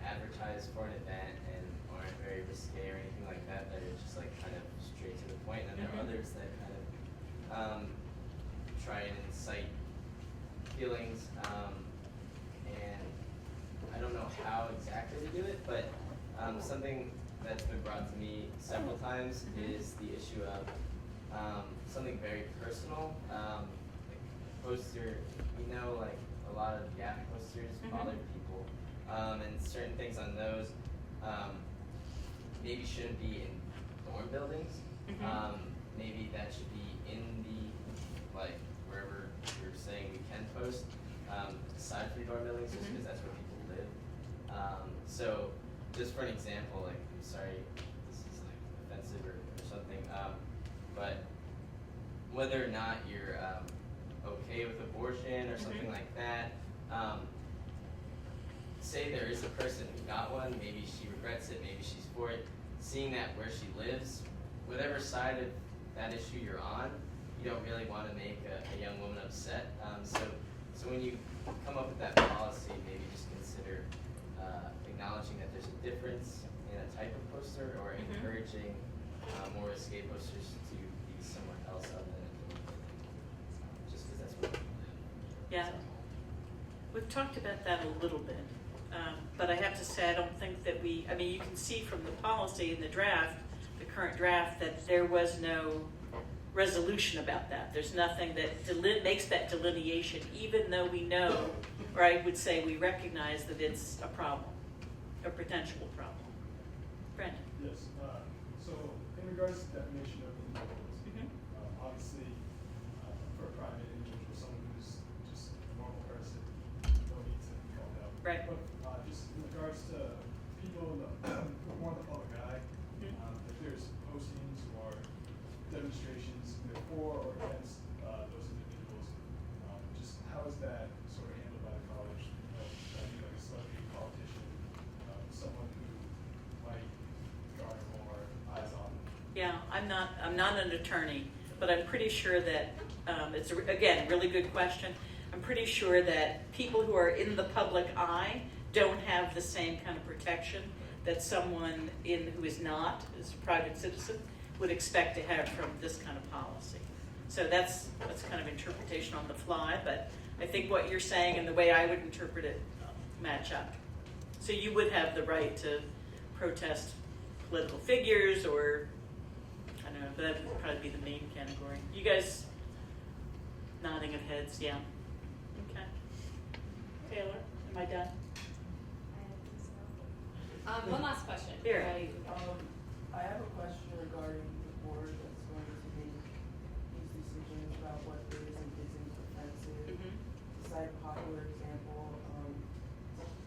advertise for an event and aren't very risque or anything like that, that are just like kind of straight to the point. And then there are others that kind of try and incite feelings. And I don't know how exactly to do it, but something that's been brought to me several times is the issue of something very personal. Like poster, like a lot of Gap posters bother people. And certain things on those maybe shouldn't be in dorm buildings. Maybe that should be in the, like, wherever you're saying we can post, aside from dorm buildings, just because that's where people live. So, just for an example, like, I'm sorry, this is like offensive or something, but whether or not you're okay with abortion or something like that, say there is a person who got one, maybe she regrets it, maybe she's for it, seeing that where she lives, whatever side of that issue you're on, you don't really want to make a young woman upset. So when you come up with that policy, maybe just consider acknowledging that there's a difference in a type of poster, or encouraging more risque posters to be somewhere else other than a dorm building, just because that's where people live. Yeah. We've talked about that a little bit, but I have to say I don't think that you can see from the policy in the draft, the current draft, that there was no resolution about that. There's nothing that makes that delineation, even though we know, or I would say we recognize that it's a problem, a potential problem. Brandon? Yes, so in regards to definition of individuals, obviously, for a private individual, someone who's just a normal person, no need to be called out. Right. But just in regards to people who are more in the public eye, if there's postings or demonstrations either for or against those individuals, just how is that sort of handled by the college? I mean, like a celebrity politician, someone who might garner more eyes on them. Yeah, I'm not an attorney, but I'm pretty sure that, it's, again, a really good question. I'm pretty sure that people who are in the public eye don't have the same kind of protection that someone who is not, as a private citizen, would expect to have from this kind of policy. So that's kind of interpretation on the fly, but I think what you're saying and the way I would interpret it match up. So you would have the right to protest political figures, or I don't know, but that would probably be the main category. You guys nodding of heads, yeah. Okay. Taylor, am I done? One last question. Here. I have a question regarding the board that's going to make these decisions about what is and isn't offensive. To cite a popular example,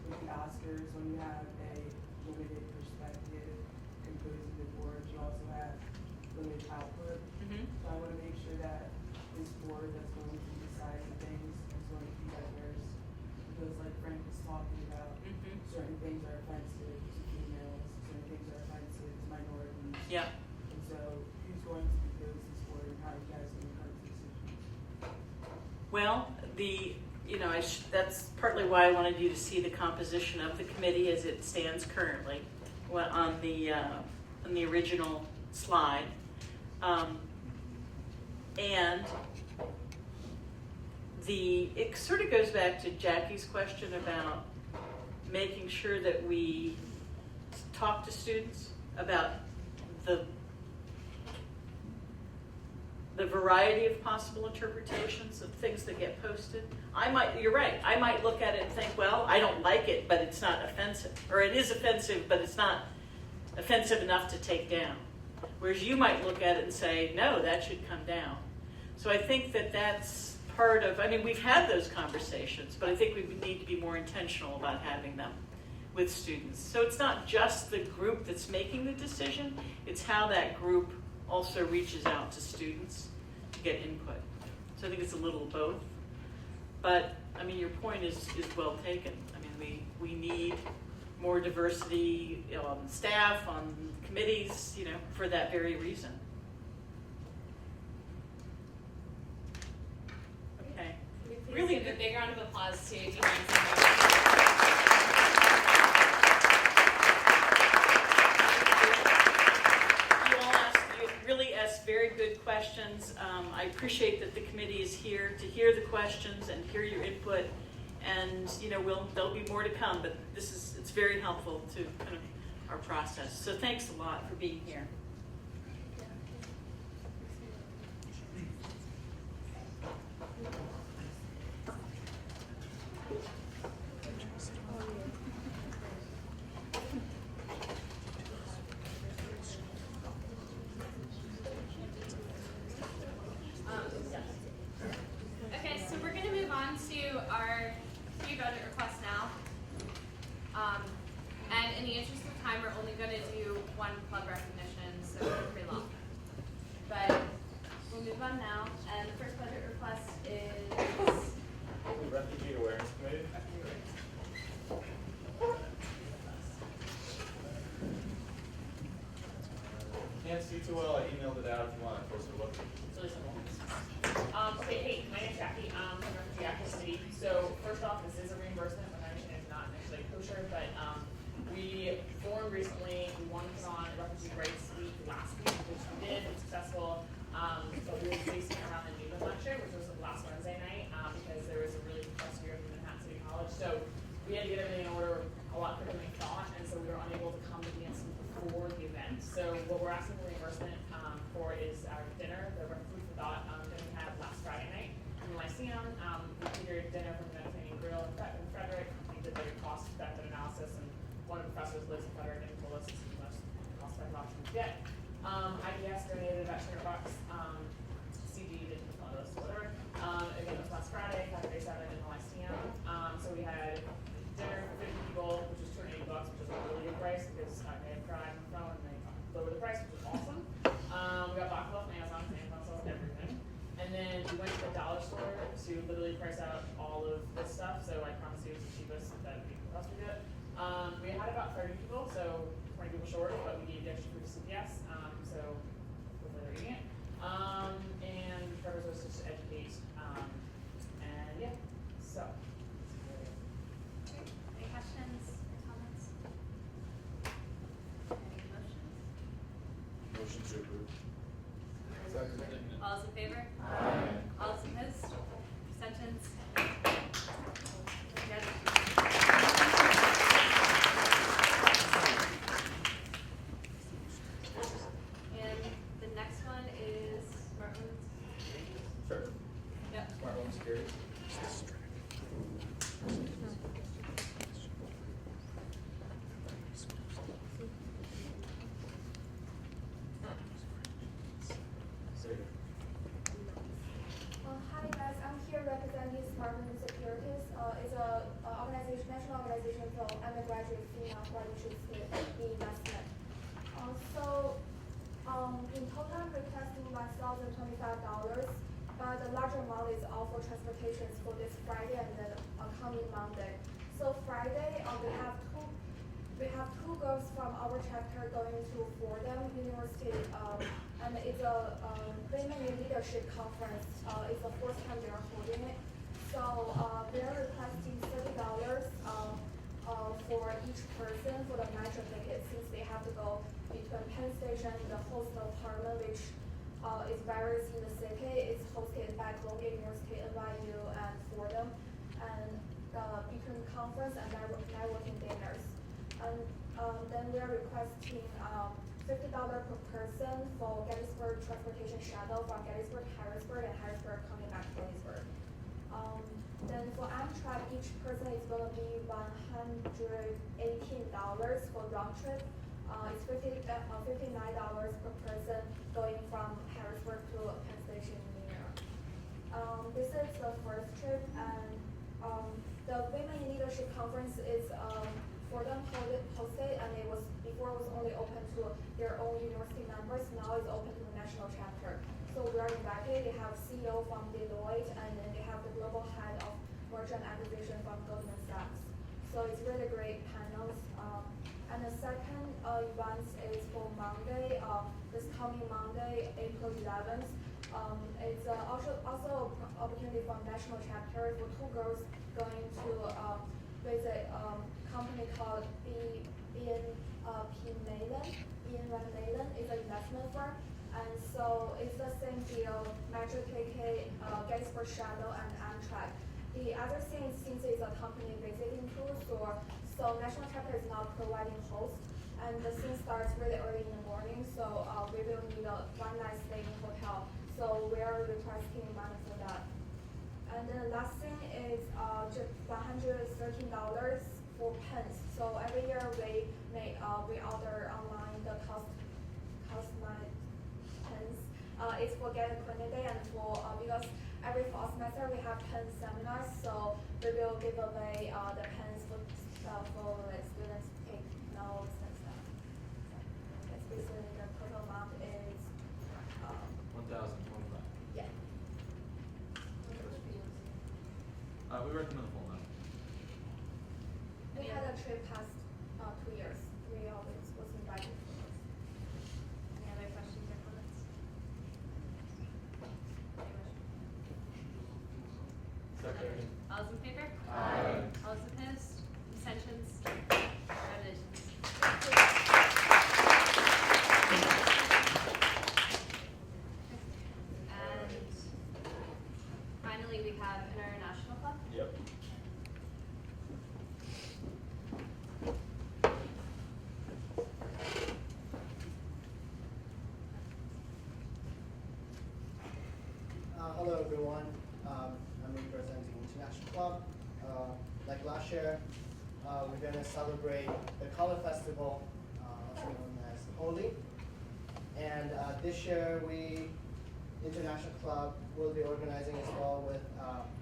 with the Oscars, when you have a limited perspective composing the board, you also have limited output. So I want to make sure that this board that's going to be deciding things is going to be diverse. Because like Frank was talking about, certain things are offensive to females, certain things are offensive to minorities. Yeah. And so who's going to propose this board and how are you guys going to come to decisions? Well, that's partly why I wanted you to see the composition of the committee as it stands currently on the original slide. And it sort of goes back to Jackie's question about making sure that we talk to students about the variety of possible interpretations of things that get posted. You're right, I might look at it and think, well, I don't like it, but it's not offensive. Or it is offensive, but it's not offensive enough to take down. Whereas you might look at it and say, no, that should come down. So I think that's part of, we've had those conversations, but I think we need to be more intentional about having them with students. So it's not just the group that's making the decision, it's how that group also reaches out to students to get input. So I think it's a little of both. But, your point is well taken. We need more diversity on staff, on committees, for that very reason. Okay. Please Really give good. a big round of applause to Dean Ramsey. Really asked very good questions. I appreciate that the committee is here to hear the questions and hear your input. And there'll be more to come, but it's very helpful to kind of our process. So thanks a lot for being here. Okay, so we're going to move on to our three budget requests now. And in the interest of time, we're only going to do one club recognition, so it's pretty long. But we'll move on now, and the first budget request is The Refugee Awareness Committee. Can't see too well, I emailed it out if you want a closer look. It's really simple. Okay, hey, my name's Jackie, I'm from Refugee Access City. So first off, this is a reimbursement, but I understand it's not necessarily kosher, but we formed recently, we wanted to put on a Refugee Rights Week last week, which we did, it was successful. But we were facing around the Newman lecture, which was last Wednesday night, because there was a really compressed year from Manhattan City College. So we had to get everything in order a lot quicker than we thought, and so we were unable to come to the answer before the event. So what we're asking for dinner from the Mediterranean Grill in Frederick. We did their cost-benefit analysis, and one of the professors lives in Frederick and told us this is the most cost-effective option to get. IDS donated about $200. CG didn't follow us, whatever. Again, it was last Friday, Saturday 7 in the Lyceum. So we had dinner for 50 people, which was $280, which is a really good price because I may have cried on the phone and they lowered the price, which was awesome. We got baklava from Amazon, everything. And then we went to the dollar store to literally price out all of this stuff. So I promise you it's the cheapest that we could possibly get. We had about 30 people, so 20 people short, but we gave the extra food to CPS. So hopefully they're eating it. And the purpose was just to educate. And yeah, so. Any questions or comments? Any motions? Motion to approve. All those in favor? Aye. All those opposed? Abstentions? And the next one is Smart Homes. Sure. Yep. Smart Home Security. Hi guys, I'm here representing Smart Home Securities. It's a organization, national organization for undergraduate female who are interested in investment. In total I'm requesting $1,025, but the larger amount is all for transportations for this Friday and then coming Monday. So Friday, we have two girls from our chapter going to Fordham University, and it's a Women in Leadership Conference. It's the fourth time they are holding it. So they're requesting $30 for each person for the metro ticket, since they have to go between Penn Station and the hostel apartment, which is varies in the city. It's hosted by Columbia University, NYU, and Fordham, and between conference and networking dinners. And then we are requesting $50 per person for Gettysburg transportation shuttle from Gettysburg, Harrisburg, and Harrisburg coming back to Gettysburg. Then for Amtrak, each person is going to be $118 for round trip. It's $59 per person going from Harrisburg to Penn Station, New York. This is the first trip, and the Women in Leadership Conference is for them hosted, and before it was only open to their own university members. Now it's open to the national chapter. So we are invited. They have CEO from Deloitte, and then they have the global head of merger and acquisition from Goldman Sachs. So it's really great panels. And the second event is for Monday, this coming Monday, April 11th. It's also an opportunity for national chapter for two girls going to visit a company called BNP Mellon. It's an investment firm. And so it's the same deal, Metro KK, Gettysburg Shuttle, and Amtrak. The other thing, since it's a company visiting tour, so national chapter is not providing host, and the thing starts really early in the morning, so we will need a one night stay in hotel. So we are requesting money for that. And then the last thing is just $113 for pens. So every year we order online the customized pens. It's for Get Acquainted Day, and for because every fall semester we have pen seminars, so we will give away the pens for like students to take notes and stuff. That's basically the total amount is 1,025. yeah. We recommend the full amount. We had a trip past 2 years. We always was invited for this. Any other questions or comments? Second. All those in favor? Aye. All those opposed? Abstentions? Congratulations. And finally, we have International Club. Yep. last year, we're going to celebrate the Color Festival, also known as Holi. And this year, International Club will be organizing as well with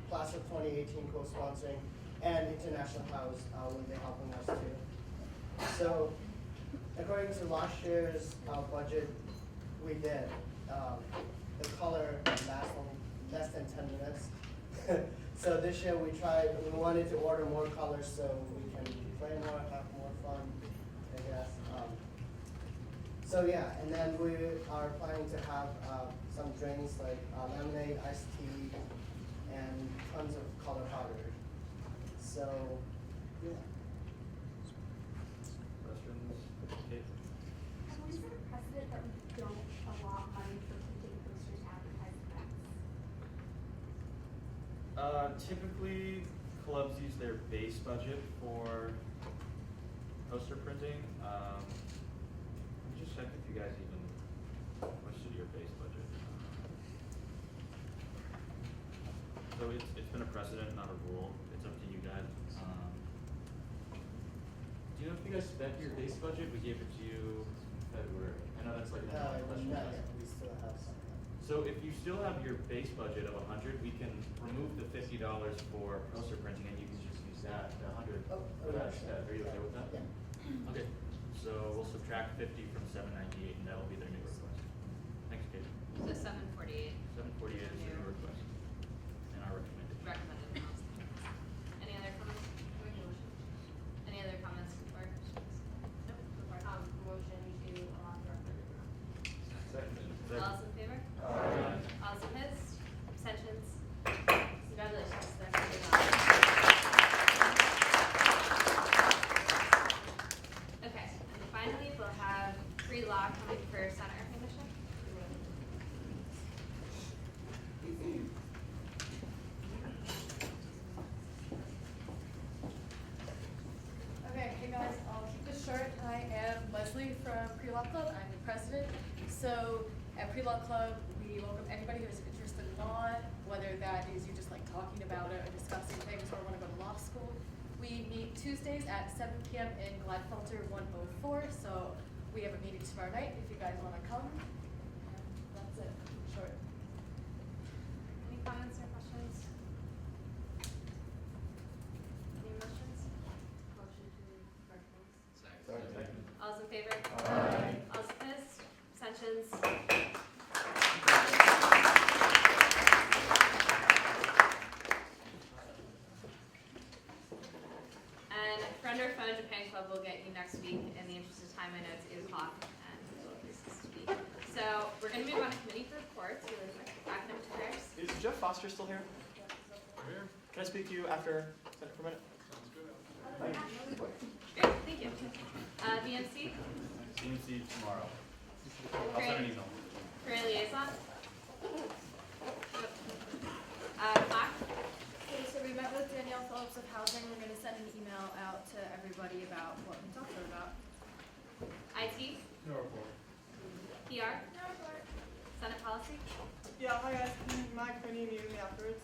Class of 2018 co-sponsoring, and International House will be helping us too. So, according to last year's budget, we did. The color lasts less than 10 minutes. So this year we wanted to order more colors so we can play more, have more fun, I guess. So yeah, and then we are planning to have some drinks like lemonade, iced tea, and tons of color powder. So, yeah. Questions? Okay. Is there a precedent that we don't allot money for printing posters to advertise events? Typically, clubs use their base budget for poster printing. Let me just check if you guys even posted your base budget. So it's been a precedent, not a rule. It's up to you guys. Do you know if you guys spent your base budget? We gave it to you in February. I know that's like a question. Not yet. We still have some. So if you still have your base budget of 100, we can remove the $50 for poster printing, and you can just use that, the 100 for that instead. Are you okay with that? Yeah. Okay. So we'll subtract 50 from 798, and that'll be their new request. Thanks, Kate. So 748. 748 is their new request, and our recommended. Recommended amounts. Any other comments? Any other comments or questions? Nope. Motion to allow the recommended amount. Second. All those in favor? Aye. All those opposed? Abstentions? Congratulations. That's a good one. Okay, and finally, we'll have pre-law coming for Senate recognition. Okay, hey guys, I'll keep this short. I am Leslie from Pre-Law Club. I'm the president. So at Pre-Law Club, we welcome anybody who has an interest in law, whether that is you just like talking about it or discussing things or want to go to law school. We meet Tuesdays at 7 p.m. in Gladfelter 104. So we have a meeting tomorrow night if you guys want to come. And that's it, short. Any comments or questions? Any motions? Motion to recognize. Second. All those in favor? Aye. All those opposed? Abstentions? And Friend or Phone Japan Club will get you next week. In the interest of time, I know it's 8 o'clock and we'll be to speak. So we're going to move on to committee reports really quick. Academic affairs. Is Jeff Foster still here? Can I speak to you after Senate for a minute? Great, thank you. BMC, CMC tomorrow. I'll send an email. Career Liaison. Clack. Okay, so we met with Danielle Phillips of Housing. We're going to send an email out to everybody about what we talked about. IT. No report. PR. Senate Policy. Yeah, hi guys. Mike, can you mute me afterwards?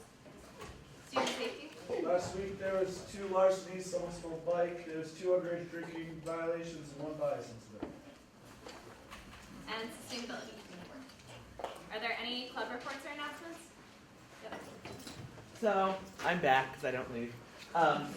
Student Safety. Last week there was 2 larcenies, someone stole a bike, there was 2 underage drinking violations, and 1 bias incident. And Sustainability. Are there any club reports or announcements? Yep. So, I'm back because I don't leave.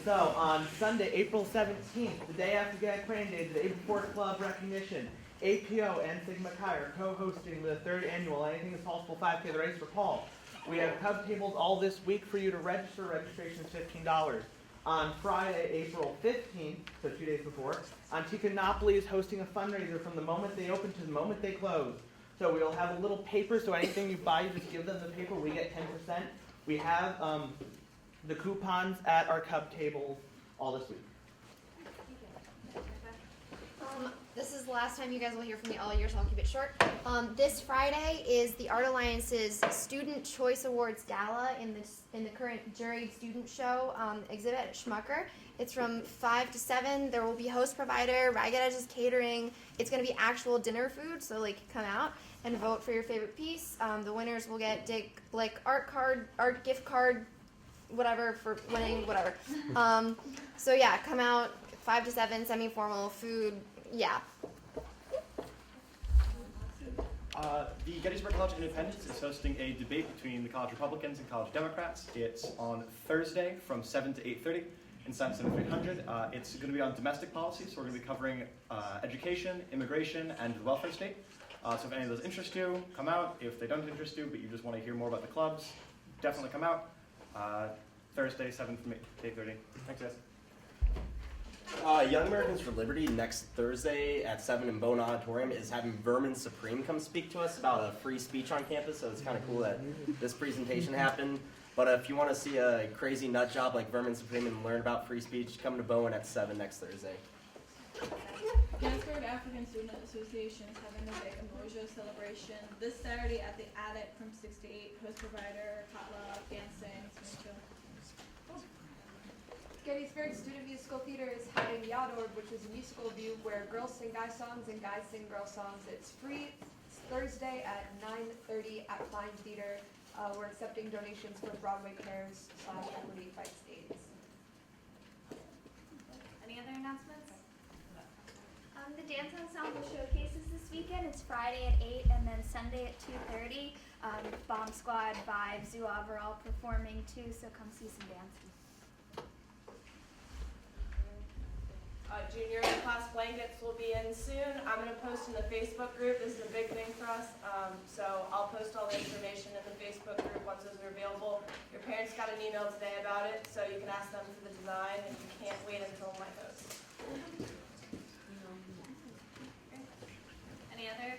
So, on Sunday, April 17th, the day after Gag Crane Day, the April 4th Club Recognition, APO and Sigma Chi are co-hosting the 3rd annual Anything is Possible 5K, the Race for Paul. We have cub tables all this week for you to register. Registration is $15. On Friday, April 15th, so 2 days before, Anticonopoly is hosting a fundraiser from the moment they open to the moment they close. So we'll have a little paper, so anything you buy, you just give them the paper, we get 10%. We have the coupons at our cub tables all this week. This is the last time you guys will hear from me all year, so I'll keep it short. This Friday is the Art Alliance's Student Choice Awards Gala in the current juried student show exhibit at Schmucker. It's from 5 to 7. There will be host provider, Ragged Edges Catering. It's going to be actual dinner food, so come out and vote for your favorite piece. The winners will get Dick Blick art gift card, whatever for winning, whatever. So yeah, come out 5 to 7, semi-formal food. Yeah. The Gettysburg College Independence is hosting a debate between the College Republicans and College Democrats. It's on Thursday from 7 to 8:30 in Science Center 300. It's going to be on domestic policy, so we're going to be covering education, immigration, and the welfare state. So if any of those interest you, come out. If they don't interest you, but you just want to hear more about the clubs, definitely come out. Thursday, 7 from 8 to 8:30. Thanks, guys. Young Americans for Liberty next Thursday at 7 in Bone Auditorium is having Vermin Supreme come speak to us about a free speech on campus, so it's kind of cool that this presentation happened. But if you want to see a crazy nut job like Vermin Supreme and learn about free speech, come to Bowen at 7 next Thursday. Gettysburg African Student Association is having a big Emojo celebration this Saturday at the Attic from 6 to 8. Host provider, potluck, dancing, swimming pool. Gettysburg Student Musical Theater is having Yadorb, which is a musical view where girls sing guy songs and guys sing girl songs. It's free. It's Thursday at 9:30 at Klein Theater. We're accepting donations for Broadway Cares / Equity Fights AIDS. Any other announcements? The Dance Ensemble showcases this weekend. It's Friday at 8 and then Sunday at 2:30. Bomb Squad, Vibe, Zouave are all performing too, so come see some dancing. Junior class blankets will be in soon. I'm going to post in the Facebook group. This is a big thing for us. So I'll post all the information in the Facebook group once those are available. Your parents got an email today about it, so you can ask them for the design, and you can't wait until my post. Any other